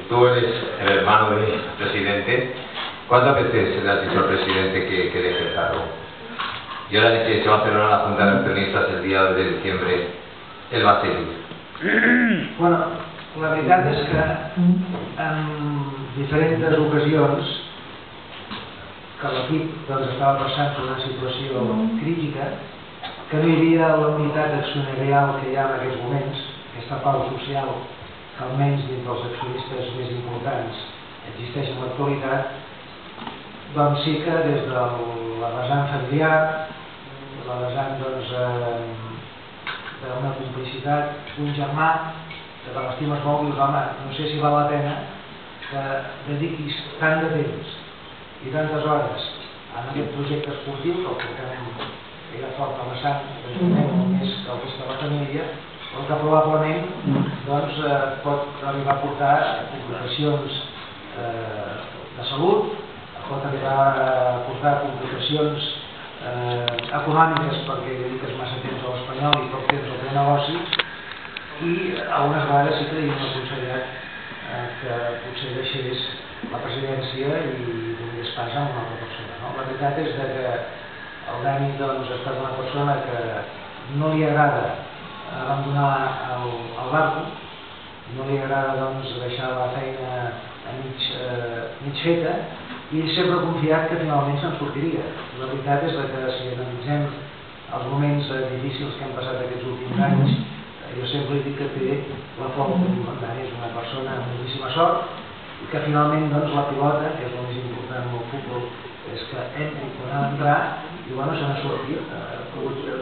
Tú eres el hermano del presidente. ¿Cuántas veces le has dicho al presidente que deje el cargo? Y ahora que se va a celebrar la Junta de Accionistas el día de diciembre, él va a seguir. Bueno, la veritat és que en diferents ocasions que l'equip estava passant per una situació crítica, que no hi havia la unitat accionarial que hi ha en aquests moments, aquesta pau social que almenys dins dels accionistes més importants existeix en l'actualitat, doncs sí que des de la vessant familiar, la vessant d'una complicitat, un germà que te l'estimes molt, dius, home, no sé si val la pena que dediquis tant de temps i tantes hores en aquest projecte esportiu, que el portem era fort a vessant, més que el resta de la família, però que probablement pot arribar a portar complicacions de salut, pot arribar a portar complicacions econòmiques perquè dediques massa temps a l'Espanyol i poc temps al teu negoci, i algunes vegades sí que li hem aconsellat que potser deixés la presidència i donés pas a una altra persona. La veritat és que el Dani ha estat una persona que no li agrada abandonar el barco, no li agrada deixar la feina a mig feta, i ell sempre ha confiat que finalment se'n sortiria. La veritat és que si analitzem els moments difícils que hem passat aquests últims anys, jo sempre dic que té la forma que diu en Dani, és una persona amb moltíssima sort, i que finalment la pilota, que és el més important en el futbol, és que entri quan ha d'entrar, i se n'ha sortit, o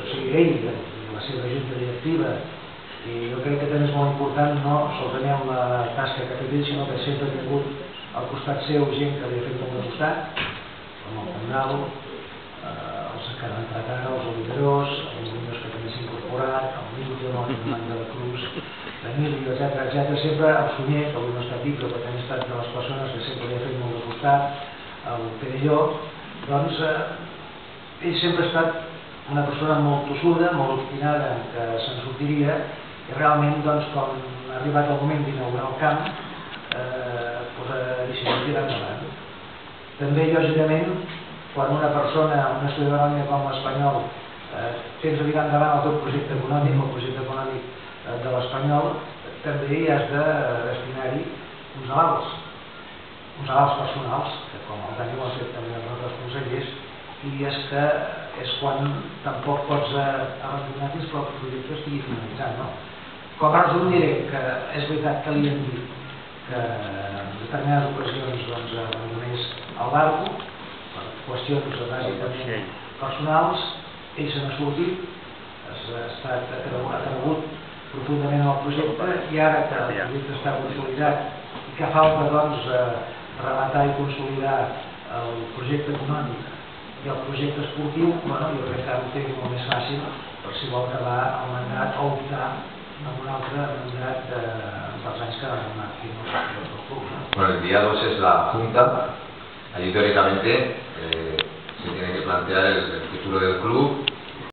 sigui, ell i la seva junta directiva, i jo crec que també és molt important no solament la tasca que ha fet ell, sinó que sempre ha tingut al costat seu gent que li ha fet molt de costat, com el Pendal, els que han entrat ara, els Oliverós, els Oliverós que també s'ha incorporat, el Milton, el Fernand de la Cruz, l'Emilio, etc. Sempre el Sunyer, que avui no està aquí, però que també ha estat de les persones que sempre li ha fet molt de costat, el Perelló, ell sempre ha estat una persona molt tossuda, molt obstinada, que se'n sortiria, i realment, quan ha arribat el moment d'inaugurar el camp, ha decidit tirar endavant. També, lògicament, quan una persona, una ciutadania com l'Espanyol, tens de tirar endavant el teu projecte econòmic, el projecte econòmic de l'Espanyol, també hi has de destinar-hi uns avals personals, que com el Dani ho ha fet també els altres consellers, i és quan tampoc pots abandonar fins que el projecte estigui finalitzat. Com a resum diré que és veritat que li hem dit que en determinades ocasions abandonés el barco per qüestions bàsicament personals, ell se n'ha sortit, ha cregut profundament en el projecte, i ara que el projecte està consolidat i que falta rematar i consolidar el projecte econòmic i el projecte esportiu, jo crec que ara ho té molt més fàcil per si vol acabar el mandat o optar en un altre mandat dels anys que van anar aquí en el club. Bueno, el día 2 es la Junta. Allí teóricamente se tiene que plantear el futuro del club,